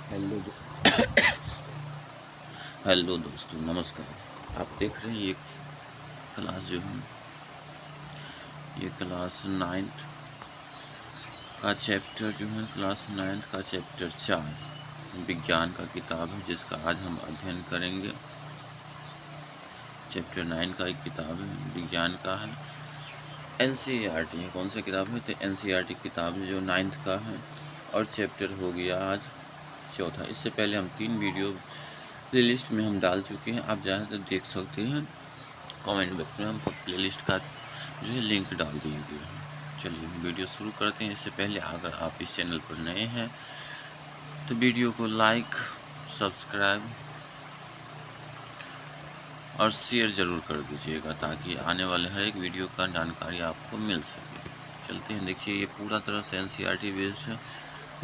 Hello दो hello दोस्तों, नमस्कार। आप देख रहे हैं ये क्लास जो है, ये क्लास 9th का चैप्टर जो है, क्लास 9th का चैप्टर 4 विज्ञान का किताब है, जिसका आज हम अध्ययन करेंगे। चैप्टर 9 का एक किताब है, विज्ञान का है, NCERT है। कौन सा किताब है? तो NCERT किताब है जो 9th का है, और चैप्टर हो गया आज चौथा। इससे पहले हम 3 वीडियो प्लेलिस्ट में हम डाल चुके हैं, आप चाहें तो देख सकते हैं। कमेंट बॉक्स में हम प्लेलिस्ट का जो है लिंक डाल दिए गए हैं। चलिए वीडियो शुरू करते हैं। इससे पहले अगर आप इस चैनल पर नए हैं तो वीडियो को लाइक, सब्सक्राइब और शेयर ज़रूर कर दीजिएगा, ताकि आने वाले हर एक वीडियो का जानकारी आपको मिल सके। चलते हैं। देखिए, ये पूरा तरह से NCERT बेस्ड है,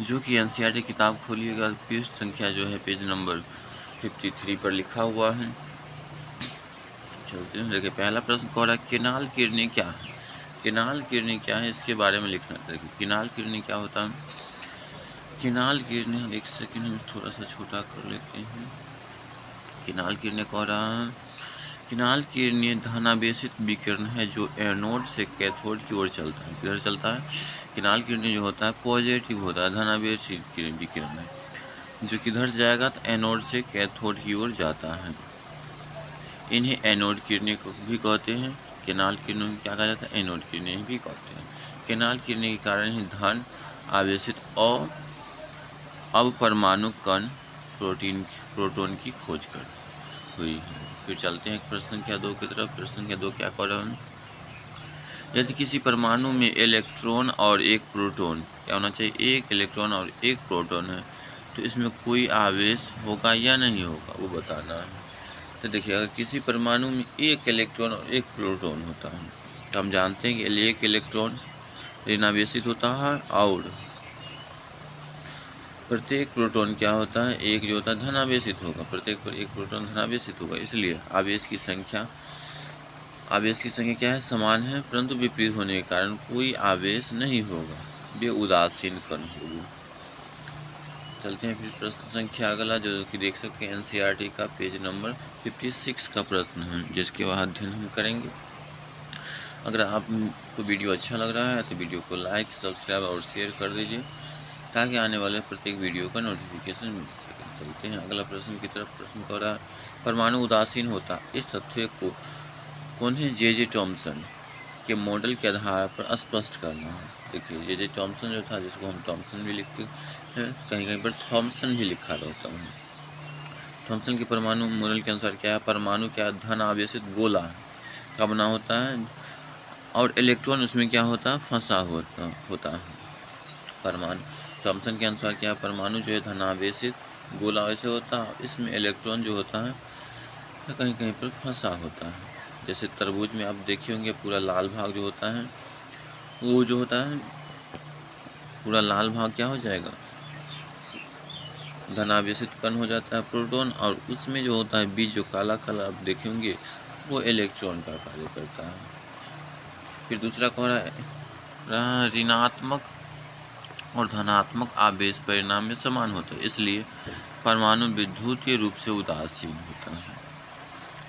जो कि NCERT किताब खोलिएगा, पृष्ठ संख्या जो है पेज नंबर 53 पर लिखा हुआ है। चलते हैं। देखिए, पहला प्रश्न कह रहा है, किनाल किरणें क्या है? किनाल किरणें क्या है, इसके बारे में लिखना। देखिए, किनाल किरणें क्या होता है? किनाल किरणें, एक सेकंड हम थोड़ा सा छोटा कर लेते हैं। किनाल किरणें कह रहा है, किनाल किरणें धनावेशित विकिरण है जो एनोड से कैथोड की ओर चलता है। किधर चलता है? किनाल किरणें जो होता है पॉजिटिव होता है, धनावेशित विकिरण है, जो किधर जाएगा? तो एनोड से कैथोड की ओर जाता है। इन्हें एनोड किरणें को भी कहते हैं। किनाल किरणों को क्या कहा जाता है? एनोड किरणें भी कहते हैं। किनाल किरणें के कारण ही धन आवेशित और अपरमाणु कण प्रोटॉन की खोज कर हुई है। फिर चलते हैं प्रश्न संख्या 2 की तरफ। प्रश्न संख्या 2 क्या कह रहा है? यदि किसी परमाणु में इलेक्ट्रॉन और एक प्रोटॉन, क्या होना चाहिए? एक इलेक्ट्रॉन और एक प्रोटॉन है, तो इसमें कोई आवेश होगा या नहीं होगा, वो बताना है। तो देखिए, अगर किसी परमाणु में एक इलेक्ट्रॉन और एक प्रोटॉन होता है, तो हम जानते हैं कि एक इलेक्ट्रॉन ऋणावेशित होता है और प्रत्येक प्रोटॉन क्या होता है? एक जो होता है धनावेशित होगा। प्रत्येक पर एक प्रोटॉन धनावेशित होगा, इसलिए आवेश की संख्या क्या है? समान है, परंतु विपरीत होने के कारण कोई आवेश नहीं होगा, वे उदासीन कण होगी। चलते हैं फिर प्रश्न संख्या अगला, जो कि देख सकते हैं NCERT का पेज नंबर 56 का प्रश्न है, जिसके बाद अध्ययन हम करेंगे। अगर आपको वीडियो अच्छा लग रहा है तो वीडियो को लाइक, सब्सक्राइब और शेयर कर दीजिए, ताकि आने वाले प्रत्येक वीडियो का नोटिफिकेशन मिल सके। चलते हैं अगला प्रश्न की तरफ। प्रश्न कह रहा है, परमाणु उदासीन होता, इस तथ्य को उन्हें J.J. थॉमसन के मॉडल के आधार पर स्पष्ट करना है। देखिए, J.J. थॉमसन जो था, जिसको हम थॉमसन भी लिखते हैं, कहीं कहीं पर थॉमसन भी लिखा रहता है। थॉमसन के परमाणु मॉडल के अनुसार क्या है? परमाणु क्या धन आवेशित गोला का बना होता है, और इलेक्ट्रॉन उसमें क्या होता है? फंसा होता है। परमाणु थॉमसन के अनुसार क्या है? परमाणु जो है धनावेशित गोला वैसे होता है, इसमें इलेक्ट्रॉन जो होता है कहीं कहीं पर फंसा होता है। जैसे तरबूज में आप देखे होंगे, पूरा लाल भाग जो होता है, वो जो होता है पूरा लाल भाग क्या हो जाएगा? धनावेशित कण हो जाता है, प्रोटॉन, और उसमें जो होता है बीच, जो काला काला आप देखे होंगे, वो इलेक्ट्रॉन का कार्य करता है। फिर दूसरा कह रहा है, ऋणात्मक और धनात्मक आवेश परिणाम में समान होता है, इसलिए परमाणु विद्युतीय रूप से उदासीन होता है।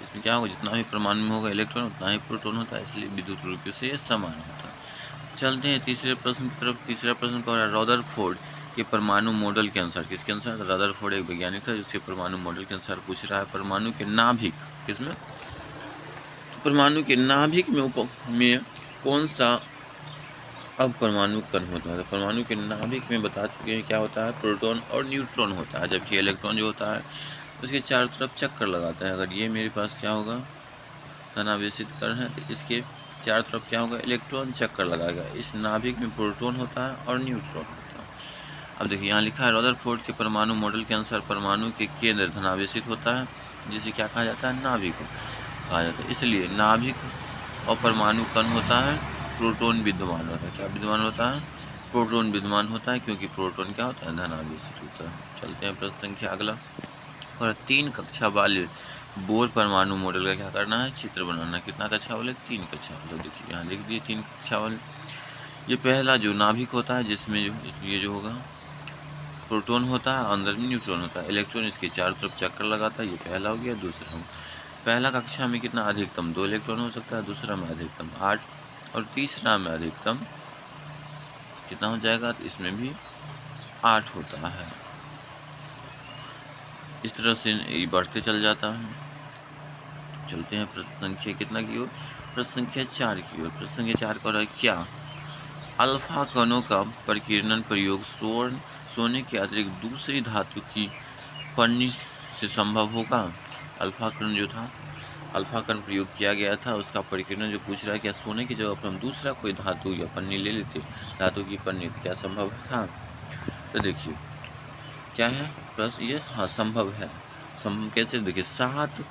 इसमें क्या होगा? जितना भी परमाणु में होगा इलेक्ट्रॉन, उतना ही प्रोटॉन होता है, इसलिए विद्युत रूप से ये समान होता है। चलते हैं तीसरे प्रश्न की तरफ। तीसरा प्रश्न कह रहा है, रदरफोर्ड के परमाणु मॉडल के अनुसार, किसके अनुसार? रदरफोर्ड एक वैज्ञानिक था, जिसके परमाणु मॉडल के अनुसार पूछ रहा है, परमाणु के नाभिक, किसमें? तो परमाणु के नाभिक में कौन सा अब परमाणु कण होता है? तो परमाणु के नाभिक में बता चुके हैं क्या होता है? प्रोटॉन और न्यूट्रॉन होता है, जबकि इलेक्ट्रॉन जो होता है उसके चारों तरफ चक्कर लगाता है। अगर ये मेरे पास क्या होगा? धनावेशित कण है, तो इसके चारों तरफ क्या होगा? इलेक्ट्रॉन चक्कर लगाएगा। इस नाभिक में प्रोटॉन होता है और न्यूट्रॉन होता है। अब देखिए, यहाँ लिखा है, रदरफोर्ड के परमाणु मॉडल के अनुसार परमाणु के केंद्र धनावेशित होता है, जिसे क्या कहा जाता है? नाभिक कहा जाता है। इसलिए नाभिक और परमाणु कण होता है, प्रोटॉन विद्यमान होता है। क्या विद्यमान होता है? प्रोटॉन विद्यमान होता है, क्योंकि प्रोटॉन क्या होता है? धनावेशित होता है। चलते हैं प्रश्न संख्या अगला। और 3 कक्षा वाले बोर परमाणु मॉडल का क्या करना है? चित्र बनाना। कितना कक्षा वाले? 3 कक्षा वाले। देखिए, यहाँ लिख दिए 3 कक्षा वाले। ये पहला जो नाभिक होता है, जिसमें जो ये जो होगा प्रोटॉन होता है, अंदर में न्यूट्रॉन होता है। इलेक्ट्रॉन इसके चारों तरफ चक्कर लगाता है, ये पहला हो गया। दूसरा, पहला कक्षा में कितना अधिकतम 2 इलेक्ट्रॉन हो सकता है, दूसरा में अधिकतम 8 और तीसरा में अधिकतम कितना हो जाएगा, तो इसमें भी 8 होता है। इस तरह से ये बढ़ते चल जाता है। चलते हैं प्रश्न संख्या कितना की ओर, प्रश्न संख्या 4 की ओर। प्रश्न संख्या 4 का है क्या अल्फा कणों का परिकीर्णन प्रयोग सोने के अतिरिक्त दूसरी धातु की पन्नी से संभव होगा। अल्फा कण जो था, अल्फा कण प्रयोग किया गया था, उसका परिकीर्णन जो पूछ रहा है, क्या सोने की जगह पर हम दूसरा कोई धातु या पन्नी ले लेते, धातु की पन्नी, क्या संभव था। तो देखिए क्या है प्लस ये, हाँ संभव है। कैसे, देखिए 7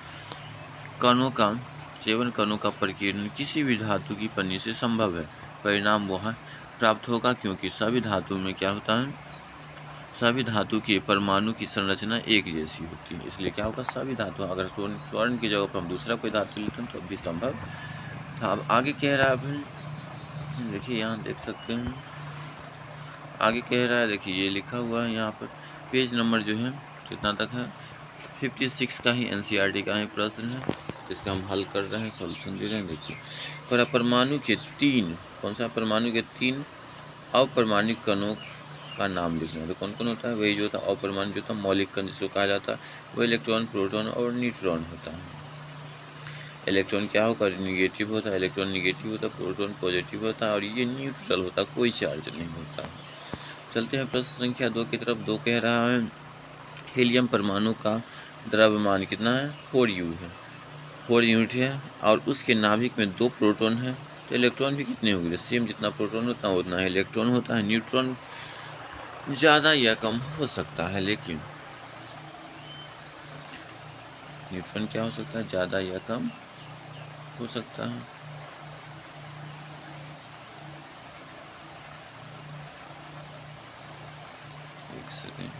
कणों का 7 कणों का परिकीर्णन किसी भी धातु की पन्नी से संभव है। परिणाम वह प्राप्त होगा क्योंकि सभी धातु में क्या होता है, सभी धातु के परमाणु की संरचना एक जैसी होती है, इसलिए क्या होगा, सभी धातु, अगर स्वर्ण की जगह पर हम दूसरा कोई धातु लेते हैं तो भी संभव था। अब आगे कह रहा है, देखिए यहाँ देख सकते हैं, आगे कह रहा है, देखिए ये लिखा हुआ है यहाँ पर, पेज नंबर जो है कितना तक है, 56 का ही एनसीईआरटी का ही प्रश्न है, जिसका हम हल कर रहे हैं, सॉल्यूशन दे रहे हैं। देखिए पर परमाणु के 3, कौन सा, परमाणु के 3 अपरमाणु कणों का नाम लिखना है। तो कौन कौन होता है, वही जो होता है अपरमाणु, जो होता है मौलिक कण जिसको कहा जाता है, वो इलेक्ट्रॉन, प्रोटॉन और न्यूट्रॉन होता है। इलेक्ट्रॉन क्या होगा, निगेटिव होता है, इलेक्ट्रॉन निगेटिव होता है, प्रोटॉन पॉजिटिव होता है, और ये न्यूट्रल होता है, कोई चार्ज नहीं होता। चलते हैं प्रश्न संख्या 2 की तरफ। 2 कह रहा है हीलियम परमाणु का द्रव्यमान कितना है, 4U है, 4 यूनिट है, और उसके नाभिक में 2 प्रोटॉन है, तो इलेक्ट्रॉन भी कितने होंगे, सेम, जितना प्रोटॉन होता है उतना ही इलेक्ट्रॉन होता है। न्यूट्रॉन ज़्यादा या कम हो सकता है, लेकिन न्यूट्रॉन क्या हो सकता है, ज़्यादा या कम हो सकता है। एक सेकेंड,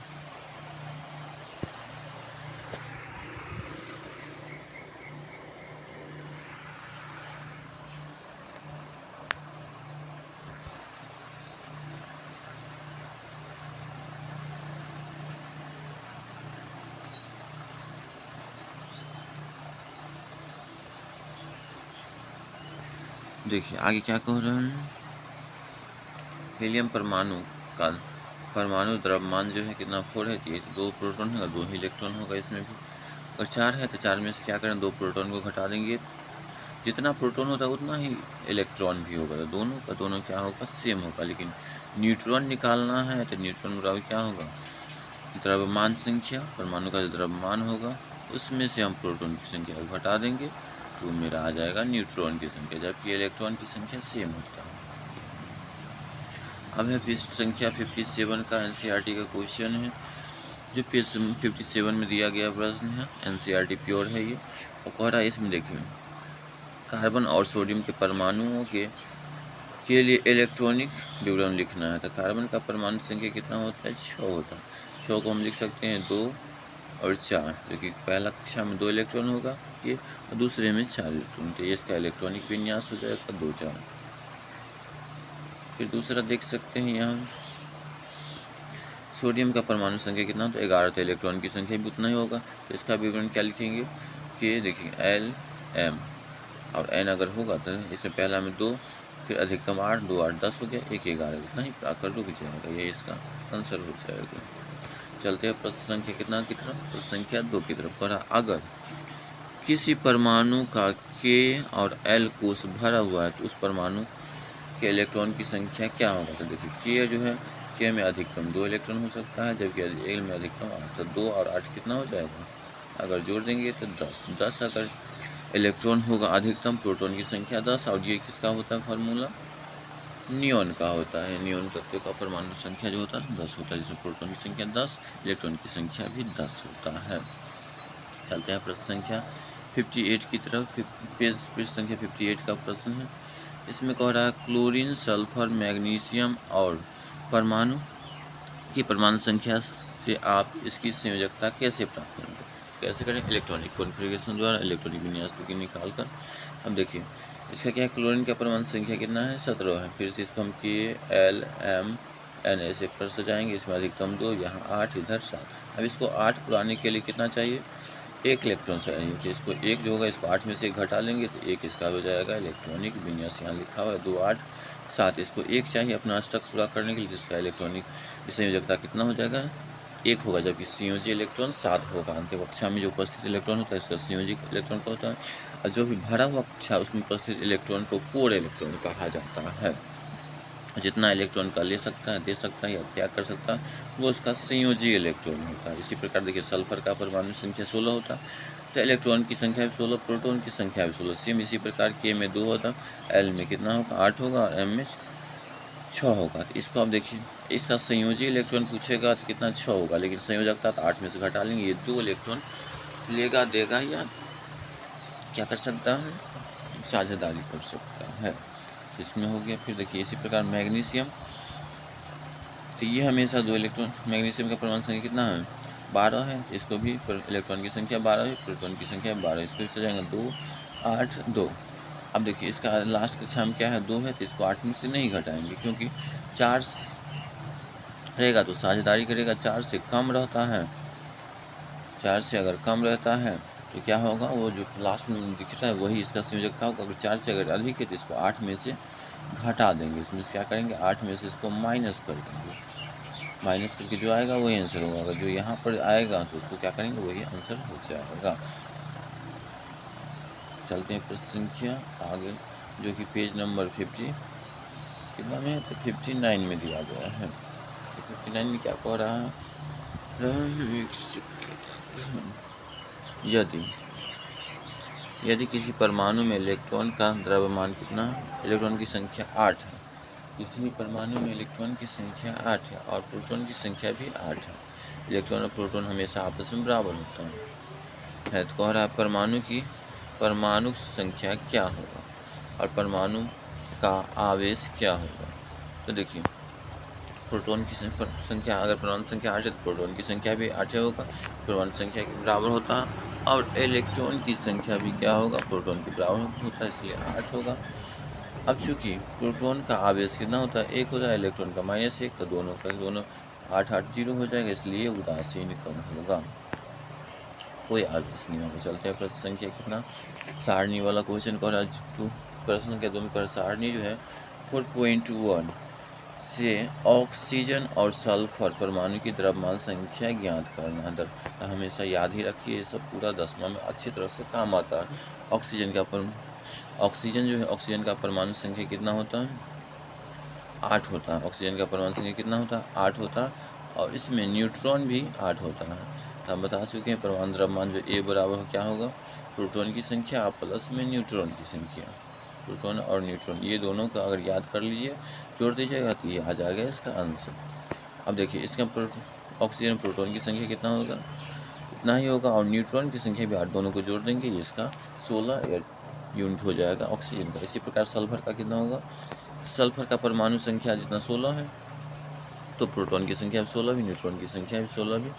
देखिए आगे क्या कह रहे हैं, हीलियम परमाणु का परमाणु द्रव्यमान जो है कितना, 4 है, ये 2 प्रोटॉन होगा, 2 ही इलेक्ट्रॉन होगा इसमें भी। और 4 है तो 4 में से क्या करें, 2 प्रोटॉन को घटा देंगे, जितना प्रोटॉन होता है उतना ही इलेक्ट्रॉन भी होगा, तो दोनों का दोनों क्या होगा, सेम होगा। लेकिन न्यूट्रॉन निकालना है तो न्यूट्रॉन बराबर क्या होगा, द्रव्यमान संख्या, परमाणु का जो द्रव्यमान होगा उसमें से हम प्रोटॉन की संख्या को घटा देंगे, तो मेरा आ जाएगा न्यूट्रॉन की संख्या, जबकि इलेक्ट्रॉन की संख्या सेम होता है। अब है पृष्ठ संख्या 57 का एनसीईआरटी का क्वेश्चन है, जो पेज 57 में दिया गया प्रश्न है, एनसीईआरटी प्योर है ये। और कह रहा है इसमें देखिए कार्बन और सोडियम के परमाणुओं के लिए इलेक्ट्रॉनिक विवरण लिखना है। तो कार्बन का परमाणु संख्या कितना होता है, 6 होता है। 6 को हम लिख सकते हैं 2 और 4, जो कि पहला कक्षा में 2 इलेक्ट्रॉन होगा ये, और दूसरे में 4 इलेक्ट्रॉन, तो ये इसका इलेक्ट्रॉनिक विन्यास हो जाएगा 2 4। फिर दूसरा देख सकते हैं यहाँ सोडियम का परमाणु संख्या कितना, तो 11, तो इलेक्ट्रॉन की संख्या भी उतना ही होगा। तो इसका विवरण क्या लिखेंगे कि देखिए Lm और n अगर होगा तो इसमें पहला में 2, फिर अधिकतम 8, 2 8 10 हो गया, 1 11, इतना ही आकर रुक जाएगा, ये इसका आंसर हो जाएगा। चलते हैं प्रश्न संख्या कितना की तरफ, प्रश्न संख्या 2 की तरफ। कहा अगर किसी परमाणु का K और L कोष भरा हुआ है तो उस परमाणु के इलेक्ट्रॉन की संख्या क्या होगा। तो देखिए K जो है, K में अधिकतम 2 इलेक्ट्रॉन हो सकता है, जबकि L में अधिकतम 8, तो 2 और 8 कितना हो जाएगा, अगर जोड़ देंगे तो 10 अगर इलेक्ट्रॉन होगा अधिकतम, प्रोटॉन की संख्या 10, और ये किसका होता है फार्मूला, नियॉन का होता है। नियॉन तत्व का परमाणु संख्या जो होता है 10 होता है, जिसमें प्रोटॉन की संख्या 10, इलेक्ट्रॉन की संख्या भी 10 होता है। चलते हैं प्रश्न संख्या 58 की तरफ। पेज संख्या 58 का प्रश्न है, इसमें कह रहा है क्लोरीन, सल्फर, मैग्नीशियम और परमाणु की परमाणु संख्या से आप इसकी संयोजकता कैसे प्राप्त करेंगे। कैसे करें, इलेक्ट्रॉनिक कॉन्फ़िगरेशन द्वारा, इलेक्ट्रॉनिक विन्यास की निकाल कर। अब देखिए इसका क्या है, क्लोरीन का परमाणु संख्या कितना है, 17 है, फिर से इसको हम K L M n ऐसे पर सजाएंगे, इसमें अधिकतम 2, यहाँ 8, इधर 7। अब इसको 8 पुराने के लिए कितना चाहिए, 1 इलेक्ट्रॉन चाहिए। तो इसको 1 जो होगा इसको 8 में से 1 घटा लेंगे तो 1 इसका हो जाएगा इलेक्ट्रॉनिक विन्यास। यहाँ लिखा हुआ है 2, 8, 7। इसको 1 चाहिए अपना अष्टक पूरा करने के लिए, जिसका इलेक्ट्रॉनिक संयोजकता कितना हो जाएगा, 1 होगा, जबकि संयोजी इलेक्ट्रॉन 7 होगा। अंतिम कक्षा में जो उपस्थित इलेक्ट्रॉन होता है इसका संयोजी इलेक्ट्रॉन का होता है, और जो भी भरा हुआ कक्षा उसमें उपस्थित इलेक्ट्रॉन को कोर इलेक्ट्रॉन कहा जाता है। जितना इलेक्ट्रॉन का ले सकता है, दे सकता है या त्याग कर सकता है, वो उसका संयोजी इलेक्ट्रॉन होता है। इसी प्रकार देखिए सल्फर का परमाणु संख्या 16 होता है, तो इलेक्ट्रॉन की संख्या भी 16, प्रोटॉन की संख्या भी 16। सेम इसी प्रकार के में 2 होता, एल में कितना होगा, 8 होगा, और एम में 6 होगा। तो इसको आप देखिए, इसका संयोजी इलेक्ट्रॉन पूछेगा तो कितना, 6 होगा, लेकिन संयोजकता तो 8 में से घटा लेंगे, ये 2 इलेक्ट्रॉन लेगा, देगा, या क्या कर सकता है, साझेदारी कर सकता है। इसमें हो गया। फिर देखिए इसी प्रकार मैग्नीशियम, तो ये हमेशा 2 इलेक्ट्रॉन, मैग्नीशियम का परमाणु संख्या कितना है, 12 है। इसको भी इलेक्ट्रॉन की संख्या 12 है, प्रोटॉन की संख्या 12, इसको सजाएंगे 2, 8, 2। अब देखिए इसका लास्ट कक्षा में क्या है, 2 है, तो इसको 8 में से नहीं घटाएंगे, क्योंकि 4 रहेगा तो साझेदारी करेगा, 4 से कम रहता है, 4 से अगर कम रहता है तो क्या होगा, वो जो लास्ट में दिख रहा है वही इसका संयोजकता होगा। अगर 4 से अगर अधिक है तो इसको 8 में से घटा देंगे, इसमें से क्या करेंगे, 8 में से इसको माइनस कर देंगे, माइनस करके जो आएगा वही आंसर होगा। अगर जो यहाँ पर आएगा तो उसको क्या करेंगे, वही आंसर हो जाएगा। चलते हैं प्रश्न संख्या आगे, जो कि पेज नंबर 50 कितना में है, तो 59 में दिया गया है। 59 में क्या कह रहा है, यदि किसी परमाणु में इलेक्ट्रॉन का द्रव्यमान कितना, इलेक्ट्रॉन की संख्या 8 है, किसी भी परमाणु में इलेक्ट्रॉन की संख्या 8 है और प्रोटॉन की संख्या भी 8 है, इलेक्ट्रॉन और प्रोटॉन हमेशा आपस में बराबर होता है। तो कह रहा है परमाणु की परमाणु संख्या क्या होगा और परमाणु का आवेश क्या होगा। तो देखिए प्रोटॉन की संख्या, अगर परमाणु संख्या 8 है तो प्रोटॉन की संख्या भी 8 होगा, परमाणु संख्या के बराबर होता है, और इलेक्ट्रॉन की संख्या भी क्या होगा, प्रोटॉन के बराबर होता है, इसलिए 8 होगा। अब चूंकि प्रोटॉन का आवेश कितना होता है, 1 होता है, इलेक्ट्रॉन का -1, तो दोनों 8, 8, 0 हो जाएगा, इसलिए उदासीन कम होगा, कोई आवेश नहीं होगा। चलते हैं प्रश्न संख्या कितना, सारणी वाला क्वेश्चन कर रहा, प्रश्न के 2 में सारणी जो है 4.1 से ऑक्सीजन और सल्फर परमाणु की द्रव्यमान संख्या ज्ञात करना है। हमेशा याद ही रखिए, ये सब पूरा 10वां में अच्छी तरह से काम आता है। ऑक्सीजन जो है, ऑक्सीजन का परमाणु संख्या कितना होता है, 8 होता है। ऑक्सीजन का परमाणु संख्या कितना होता है, 8 होता है, और इसमें न्यूट्रॉन भी 8 होता है। तो हम बता चुके हैं परमाणु द्रव्यमान जो ए बराबर क्या होगा, प्रोटॉन की संख्या प्लस में न्यूट्रॉन की संख्या। प्रोटॉन और न्यूट्रॉन ये दोनों का अगर याद कर लीजिए, जोड़ दीजिएगा तो ये आ जाएगा इसका आंसर। अब देखिए इसका ऑक्सीजन प्रोटॉन की संख्या कितना होगा, इतना ही होगा, और न्यूट्रॉन की संख्या भी 8, दोनों को जोड़ देंगे, इसका 16 यूनिट हो जाएगा ऑक्सीजन का। इसी प्रकार सल्फर का कितना होगा, सल्फर का परमाणु संख्या जितना 16 है, तो प्रोटॉन की संख्या भी 16 भी, न्यूट्रॉन की संख्या भी 16 भी,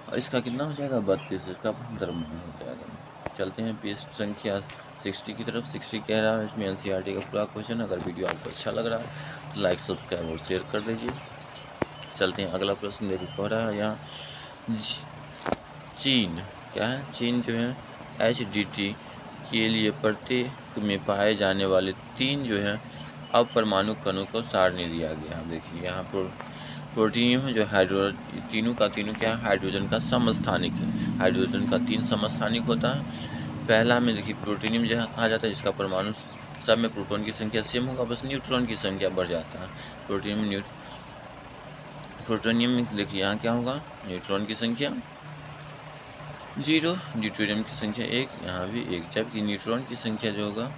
और इसका कितना हो जाएगा 32, इसका द्रव्यमान हो जाएगा। चलते हैं पेज संख्या 60 की तरफ। 60 कह रहा है इसमें एनसीईआरटी का पूरा क्वेश्चन। अगर वीडियो आपको अच्छा लग रहा है तो लाइक, सब्सक्राइब और शेयर कर दीजिए। चलते हैं अगला प्रश्न देखिए, कह रहा है यहाँ चीन, क्या है, चीन जो है HDT के लिए प्रत्येक में पाए जाने वाले 3 जो है अपरमाणु कणों को सारणी दिया गया है। देखिए यहाँ पर प्रोटीनियम है जो हाइड्रोजन, तीनों का तीनों क्या है, हाइड्रोजन का समस्थानिक है। हाइड्रोजन का 3 समस्थानिक होता है। पहला में देखिए प्रोटीनियम जहाँ कहा जाता है, जिसका परमाणु सब में प्रोटॉन की संख्या सेम होगा, बस न्यूट्रॉन की संख्या बढ़ जाता है। प्रोटोनियम में देखिए यहाँ क्या होगा, न्यूट्रॉन की संख्या 0, ड्यूटेरियम की संख्या 1, यहाँ भी 1, जबकि न्यूट्रॉन की संख्या जो होगा,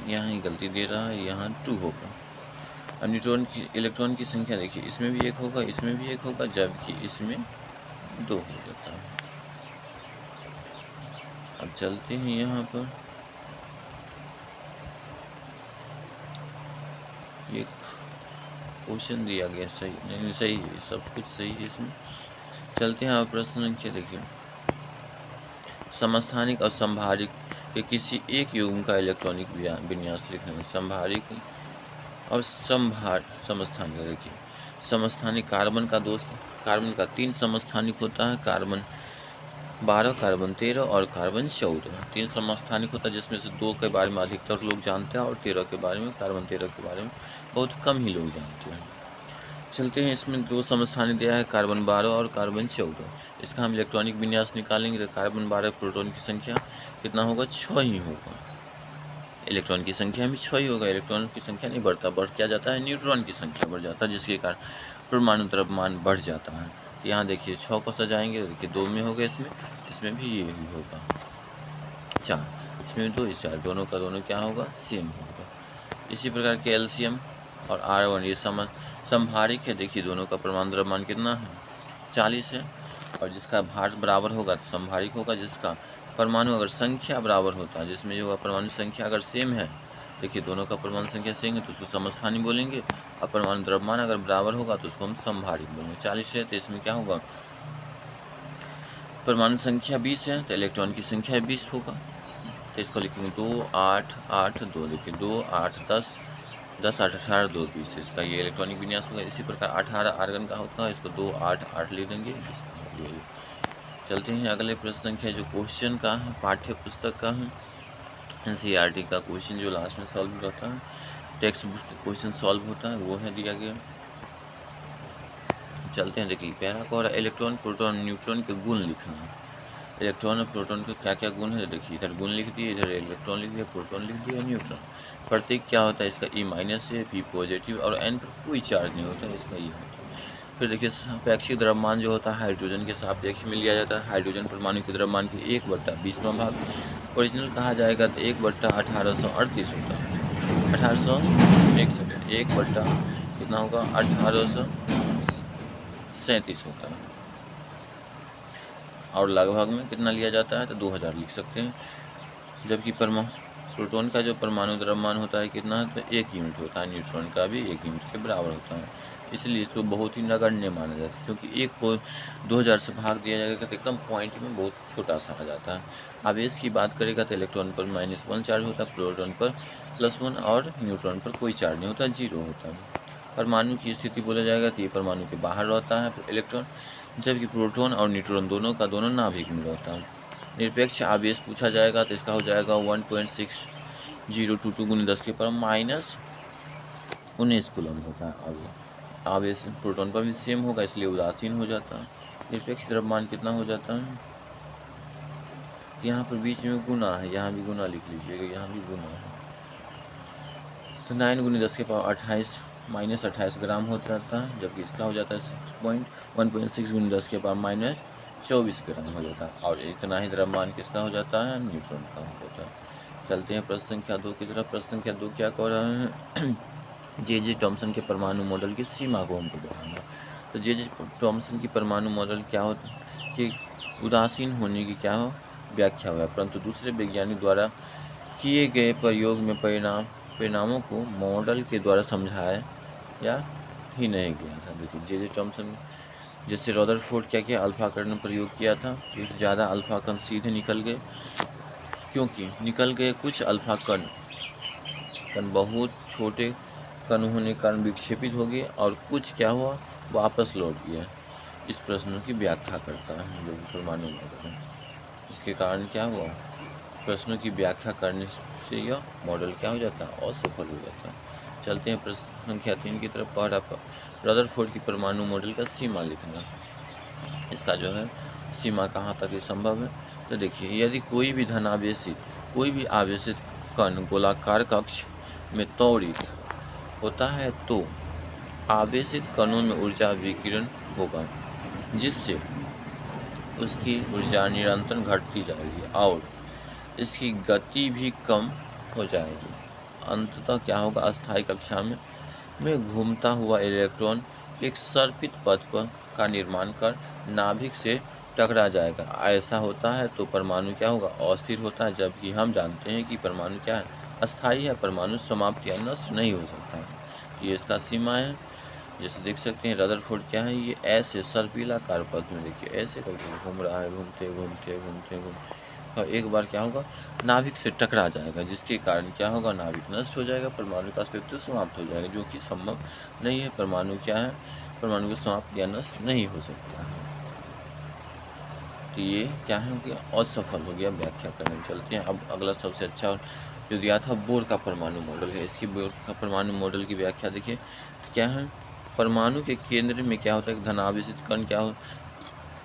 यहाँ ही गलती दे रहा है, यहाँ 2 होगा। अब न्यूट्रॉन की इलेक्ट्रॉन की संख्या देखिए, इसमें भी 1 होगा, इसमें भी 1 होगा, जबकि इसमें 2 हो जाता है। अब चलते हैं यहाँ पर, एक क्वेश्चन दिया गया, सही नहीं, सही है, सब कुछ सही है इसमें। चलते हैं प्रश्न संख्या देखिए, समस्थानिक और संभारिक के किसी एक युग्म का इलेक्ट्रॉनिक विन्यास लिखें। संभारिक अब समस्थानिक देखिए, समस्थानिक कार्बन का 3 समस्थानिक होता है, कार्बन 12, कार्बन 13 और कार्बन 14। 3 समस्थानिक होता है जिसमें से 2 के बारे में अधिकतर लोग जानते हैं और 13 के बारे में, कार्बन 13 के बारे में बहुत कम ही लोग जानते हैं। चलते हैं, इसमें 2 समस्थानिक दिया है, कार्बन 12 और कार्बन 14। इसका हम इलेक्ट्रॉनिक विन्यास निकालेंगे तो कार्बन 12 प्रोटॉन की संख्या कितना होगा, 6 ही होगा। इलेक्ट्रॉन की संख्या भी 6 ही होगा, इलेक्ट्रॉन की संख्या नहीं बढ़ता, बढ़ क्या जाता है, न्यूट्रॉन की संख्या बढ़ जाता है, जिसके कारण परमाणु द्रव्यमान बढ़ जाता है। यहाँ देखिए 6 को सजाएंगे तो देखिए 2 में होगा, इसमें भी ये ही होगा 4, इसमें 2, इस 4, दोनों का दोनों क्या होगा, सेम होगा। इसी प्रकार के एलसीएम और R1 ये संभारिक है। देखिए दोनों का परमाणु द्रव्यमान कितना है, 40 है, और जिसका भार बराबर होगा तो संभारिक होगा, जिसका परमाणु अगर संख्या बराबर होता है, जिसमें जो परमाणु संख्या अगर सेम है, देखिए दोनों का परमाणु संख्या सेम है तो उसको समस्थानिक बोलेंगे, और परमाणु द्रव्यमान अगर बराबर होगा तो उसको हम संभारिक बोलेंगे। 40 है तो इसमें क्या होगा, परमाणु संख्या 20 है तो इलेक्ट्रॉन की संख्या 20 होगा, तो इसको लिखेंगे 2, 8, 8, 2। देखिए 2, 8, 10, 10, 8, 18, 2, 20, इसका ये इलेक्ट्रॉनिक विन्यास होगा। इसी प्रकार 18 आर्गन का होता है, इसको 2, 8, 8 ले देंगे, इसका ये। चलते हैं अगले प्रश्न संख्या जो क्वेश्चन का है, पाठ्य पुस्तक का है, NCERT का क्वेश्चन जो लास्ट में सॉल्व रहता है, टेक्स्ट बुक क्वेश्चन सॉल्व होता है, वो है दिया गया। चलते हैं, देखिए पहला को रहा इलेक्ट्रॉन, प्रोटॉन, न्यूट्रॉन के गुण लिखना है। इलेक्ट्रॉन और प्रोटॉन के क्या क्या गुण है, देखिए इधर गुण लिख दिए, इधर इलेक्ट्रॉन लिख दिया, प्रोटॉन लिख दिया, न्यूट्रॉन। प्रतीक क्या होता है इसका, E- है, P पॉजिटिव, और N पर कोई चार्ज नहीं होता, इसका ये होता है। फिर देखिए सापेक्षिक द्रव्यमान जो होता है हाइड्रोजन के सापेक्ष में लिया जाता है। हाइड्रोजन परमाणु के द्रव्यमान के 1/20वां भाग ओरिजिनल कहा जाएगा तो 1/1838 होता है, 1800, एक सेकेंड, 1 कितना होगा, 1837 होता है, और लगभग में कितना लिया जाता है तो 2000 लिख सकते हैं। जबकि प्रोटॉन का जो परमाणु द्रव्यमान होता है कितना है तो 1 यूनिट होता है, न्यूट्रॉन का भी 1 यूनिट के बराबर होता है, इसलिए इसको बहुत ही नगण्य माना जाता है, क्योंकि 1 को 2000 से भाग दिया जाएगा तो एकदम पॉइंट में बहुत छोटा सा आ जाता है। आवेश की बात करेगा तो इलेक्ट्रॉन पर -1 चार्ज होता है, प्रोटॉन पर +1 और न्यूट्रॉन पर कोई चार्ज नहीं होता, 0 होता है। परमाणु की स्थिति बोला जाएगा तो ये परमाणु के बाहर रहता है इलेक्ट्रॉन, जबकि प्रोटॉन और न्यूट्रॉन दोनों का दोनों नाभिक में रहता है। निरपेक्ष आवेश पूछा जाएगा तो इसका हो जाएगा 1.6022 × 10⁻19 कूलम होता है आवेश। प्रोटॉन पर भी सेम होगा, इसलिए उदासीन हो जाता है। निरपेक्ष द्रव्यमान कितना हो जाता है, यहाँ पर बीच में गुना है, यहाँ भी गुना लिख लीजिएगा, यहाँ भी गुना है, तो 9 × 10⁻28 ग्राम होता रहता है, जबकि इसका हो जाता है 1.6 × 10⁻24 ग्राम हो जाता है, और इतना ही द्रव्यमान किसका हो जाता है, न्यूट्रॉन का होता है। चलते हैं प्रश्न संख्या 2 की तरफ। प्रश्न संख्या 2 क्या कह रहे हैं, जे थॉमसन के परमाणु मॉडल की सीमा को हमको बताना। तो जे थॉमसन की परमाणु मॉडल क्या होता है कि उदासीन होने की क्या हो व्याख्या हुआ, परंतु दूसरे वैज्ञानिक द्वारा किए गए प्रयोग में परिणामों को मॉडल के द्वारा समझाया या ही नहीं गया था। देखिए जे थॉमसन जैसे रदरफोर्ड क्या किया, अल्फा कण ने प्रयोग किया था, इससे ज़्यादा अल्फा कण सीधे निकल गए, क्योंकि निकल गए कुछ अल्फा कण बहुत छोटे कण होने के कारण विक्षेपित हो गए, और कुछ क्या हुआ, वापस लौट गया। इस प्रश्न की व्याख्या करता है जो परमाणु मॉडल है, इसके कारण क्या हुआ, प्रश्नों की व्याख्या करने से यह मॉडल क्या हो जाता है, असफल हो जाता है। चलते हैं प्रश्न संख्या 3 की तरफ। पहला रदरफोर्ड की परमाणु मॉडल का सीमा लिखना, इसका जो है सीमा कहाँ तक ये संभव है। तो देखिए यदि कोई भी आवेशित कण गोलाकार कक्ष में त्वरित होता है तो आवेशित कणों में ऊर्जा विकिरण होगा, जिससे उसकी ऊर्जा निरंतर घटती जाएगी और इसकी गति भी कम हो जाएगी। अंततः क्या होगा, अस्थायी कक्षा में घूमता हुआ इलेक्ट्रॉन एक सर्पित पथ का निर्माण कर नाभिक से टकरा जाएगा। ऐसा होता है तो परमाणु क्या होगा, अस्थिर होता है, जबकि हम जानते हैं कि परमाणु क्या है, अस्थायी है, परमाणु समाप्त या नष्ट नहीं हो सकता है। ये इसका सीमा है। जैसे देख सकते हैं रदरफोर्ड क्या है, ये ऐसे सर्पिलाकार पथ में देखिए ऐसे करके घूम रहा है, घूमते घूमते घूमते घूमते का एक बार क्या होगा, नाभिक से टकरा जाएगा, जिसके कारण क्या होगा, नाभिक नष्ट हो जाएगा, परमाणु का अस्तित्व समाप्त हो जाएगा, जो कि संभव नहीं है। परमाणु क्या है, परमाणु को समाप्त या नष्ट नहीं हो सकता है। तो ये क्या है कि असफल हो गया व्याख्या करने में। चलते हैं अब अगला सबसे अच्छा जो दिया था बोर का परमाणु मॉडल है। इसकी बोर का परमाणु मॉडल की व्याख्या देखिए, तो क्या है, परमाणु के केंद्र में क्या होता है, एक धनावेशित कण क्या हो,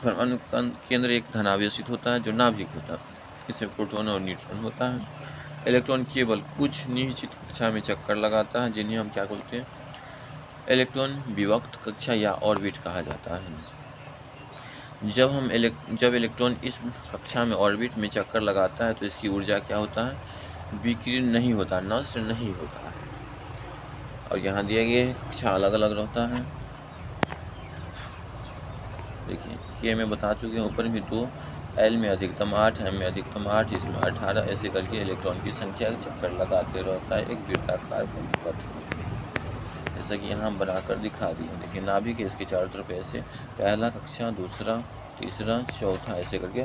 परमाणु कण केंद्र एक धनावेशित होता है जो नाभिक होता है, इसमें प्रोटॉन और न्यूट्रॉन होता है। इलेक्ट्रॉन केवल कुछ निश्चित कक्षा में चक्कर लगाता है, जिन्हें हम क्या बोलते हैं, इलेक्ट्रॉन विभक्त कक्षा या ऑर्बिट कहा जाता है। जब इलेक्ट्रॉन इस कक्षा में ऑर्बिट में चक्कर लगाता है तो इसकी ऊर्जा क्या होता है, विकीर्ण नहीं होता, नष्ट नहीं होता है। और यहाँ दिया गया है कक्षा अलग अलग रहता है। देखिए के में बता चुके हैं ऊपर भी 2, एल में अधिकतम 8, एम में अधिकतम 8, इसमें 18, ऐसे करके इलेक्ट्रॉन की संख्या चक्कर लगाते रहता है एक वृत्ताकार पथ में, जैसा कि यहाँ बनाकर दिखा दिया। देखिए नाभिक है, इसके चारों तरफ ऐसे पहला कक्षा, दूसरा, तीसरा, चौथा, ऐसे करके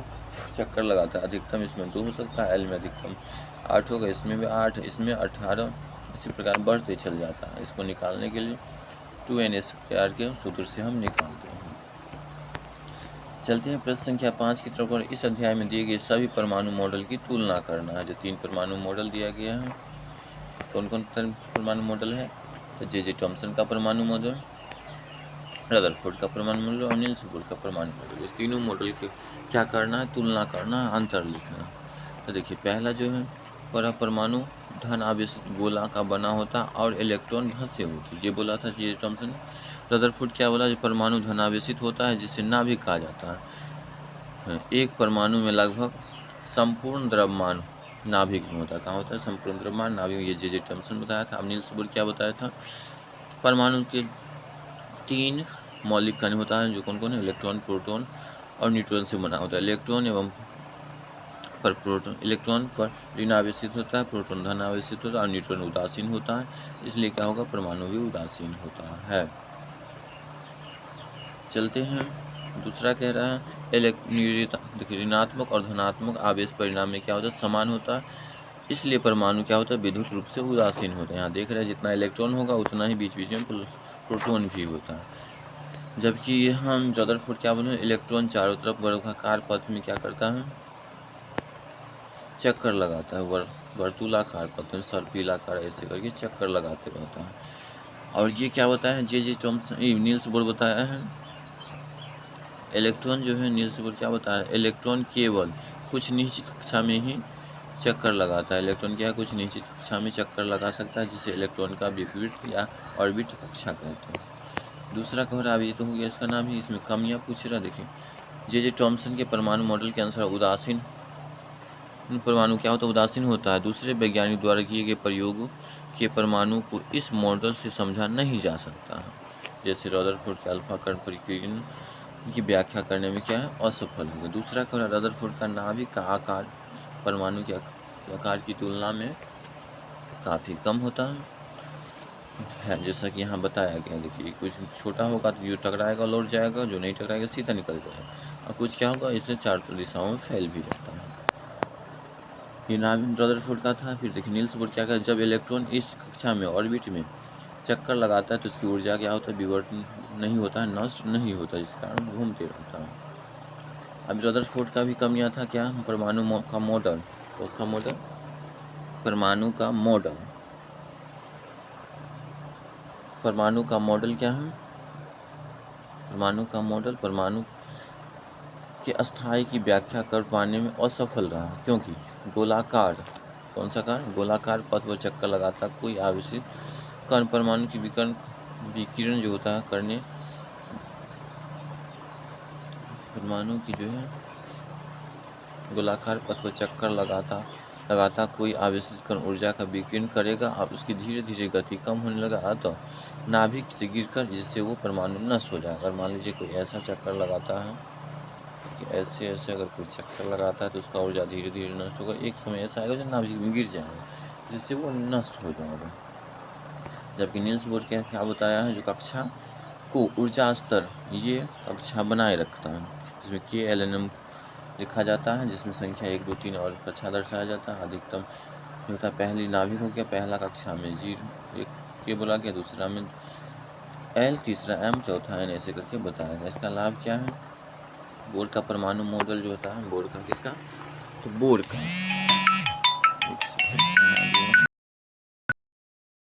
चक्कर लगाता है। अधिकतम इसमें 2 हो सकता है, एल में अधिकतम 8 होगा, इसमें भी 8, इसमें 18, इसी प्रकार बढ़ते चल जाता है। इसको निकालने के लिए 2n² के सूत्र से हम निकालते हैं। चलते हैं प्रश्न संख्या 5 की तरफ। और इस अध्याय में दिए गए सभी परमाणु मॉडल की तुलना करना है। जो 3 परमाणु मॉडल दिया गया है, कौन कौन परमाणु मॉडल है, तो जे थॉमसन का परमाणु मॉडल, रदरफोर्ड का परमाणु मॉडल और नील्स बोर का परमाणु मॉडल। इस तीनों मॉडल के क्या करना है, तुलना करना है, अंतर लिखना। तो देखिए पहला जो है, परमाणु धन आवेशित गोला का बना होता और इलेक्ट्रॉन धसे होती, ये बोला था जे थॉमसन ने। रदरफोर्ड क्या बोला, जो परमाणु धन आवेशित होता है जिसे नाभिक कहा जाता है। एक परमाणु में लगभग संपूर्ण द्रव्यमान नाभिक में होता है। कहाँ होता है, संपूर्ण द्रव्यमान नाभिक, ये जे थॉमसन बताया था। अब नील्स बोर क्या बताया था, परमाणु के 3 मौलिक कण होता है, जो कौन कौन है, इलेक्ट्रॉन, प्रोटॉन और न्यूट्रॉन से बना होता है। इलेक्ट्रॉन पर ऋण आवेशित होता है, प्रोटॉन धन आवेशित होता है और न्यूट्रॉन उदासीन होता है, इसलिए क्या होगा, परमाणु भी उदासीन होता है। चलते हैं, दूसरा कह रहा है ऋणात्मक और धनात्मक आवेश परिणाम में क्या होता है, समान होता है, इसलिए परमाणु क्या होता है, विद्युत रूप से उदासीन होता है। यहाँ देख रहे हैं जितना इलेक्ट्रॉन होगा उतना ही बीच बीच में प्रोटॉन भी होता है। जबकि हम रदरफोर्ड क्या बोले, इलेक्ट्रॉन चारों तरफ वर्गाकार पथ में क्या करता है, चक्कर लगाता है, वर्तुलाकार पथ में, सर्पिलाकार ऐसे करके चक्कर लगाते रहता है। और ये क्या बताया है, जे थॉमसन नील्स बोर बताया है, इलेक्ट्रॉन जो है, नील्स बोर क्या बताया है, इलेक्ट्रॉन केवल कुछ निश्चित कक्षा में ही चक्कर लगाता है। इलेक्ट्रॉन क्या है, कुछ निश्चित कक्षा में चक्कर लगा सकता है, जिसे इलेक्ट्रॉन का विपरीत या ऑर्बिट कक्षा कहते हैं। दूसरा कह रहा है, ये तो हो गया इसका नाम ही, इसमें कमियां पूछ रहा। देखिए जे थॉमसन के परमाणु मॉडल के अनुसार उदासीन परमाणु क्या होता है, उदासीन होता है। दूसरे वैज्ञानिक द्वारा किए गए प्रयोगों के परमाणु को इस मॉडल से समझा नहीं जा सकता है। जैसे रदरफोर्ड के अल्फा कण परिकीर्ण की व्याख्या करने में क्या है, असफल हो गया। दूसरा कह रहा, रदरफोर्ड का नाभिक का आकार परमाणु के आकार की तुलना में काफ़ी कम होता है, जैसा कि यहाँ बताया गया। देखिए कुछ छोटा होगा तो जो टकराएगा लौट जाएगा, जो नहीं टकराएगा सीधा निकल जाएगा, और कुछ क्या होगा, इससे चारों दिशाओं में फैल भी जाता है। ये नाभिक रदरफोर्ड का था। फिर देखिए नील्स बोर क्या कहता है, जब इलेक्ट्रॉन इस कक्षा में ऑर्बिट में चक्कर लगाता है तो इसकी ऊर्जा क्या होता है, विवर्तन नहीं होता है, नष्ट नहीं होता, जिस कारण घूमते रहता है। अब रदरफोर्ड का भी कमियां था, क्या, परमाणु का मॉडल, तो उसका मॉडल, परमाणु का मॉडल, परमाणु का मॉडल क्या है, परमाणु का मॉडल परमाणु के अस्थायी की व्याख्या कर पाने में असफल रहा, क्योंकि गोलाकार, कौन सा कार, गोलाकार पथ पर चक्कर लगाता कोई आवेशित कण परमाणु की विकिरण जो होता है करने, परमाणु की जो है गोलाकार पथ पर चक्कर लगाता कोई आवेशित कण ऊर्जा का विकिरण करेगा, अब उसकी धीरे धीरे गति कम होने लगा तो नाभिक से गिरकर, जिससे वो परमाणु नष्ट हो जाएगा। अगर मान लीजिए कोई ऐसा चक्कर लगाता है कि ऐसे ऐसे अगर कोई चक्कर लगाता है तो उसका ऊर्जा धीरे धीरे नष्ट होगा, एक समय ऐसा आएगा जो नाभिक में गिर जाएगा, जिससे वो नष्ट हो जाएगा। जबकि नील्स बोर क्या बताया है, जो कक्षा को ऊर्जा स्तर ये कक्षा बनाए रखता है, जिसमें के, एल, एन, एम लिखा जाता है, जिसमें संख्या 1, 2, 3 और कक्षा दर्शाया जाता है। अधिकतम जो होता है पहली नाभिक हो गया, पहला कक्षा में 0 1 के बोला गया, दूसरा में L, तीसरा M, चौथा N, ऐसे करके बताया गया। इसका लाभ क्या है? बोर का परमाणु मॉडल जो होता है, बोर का किसका? तो बोर का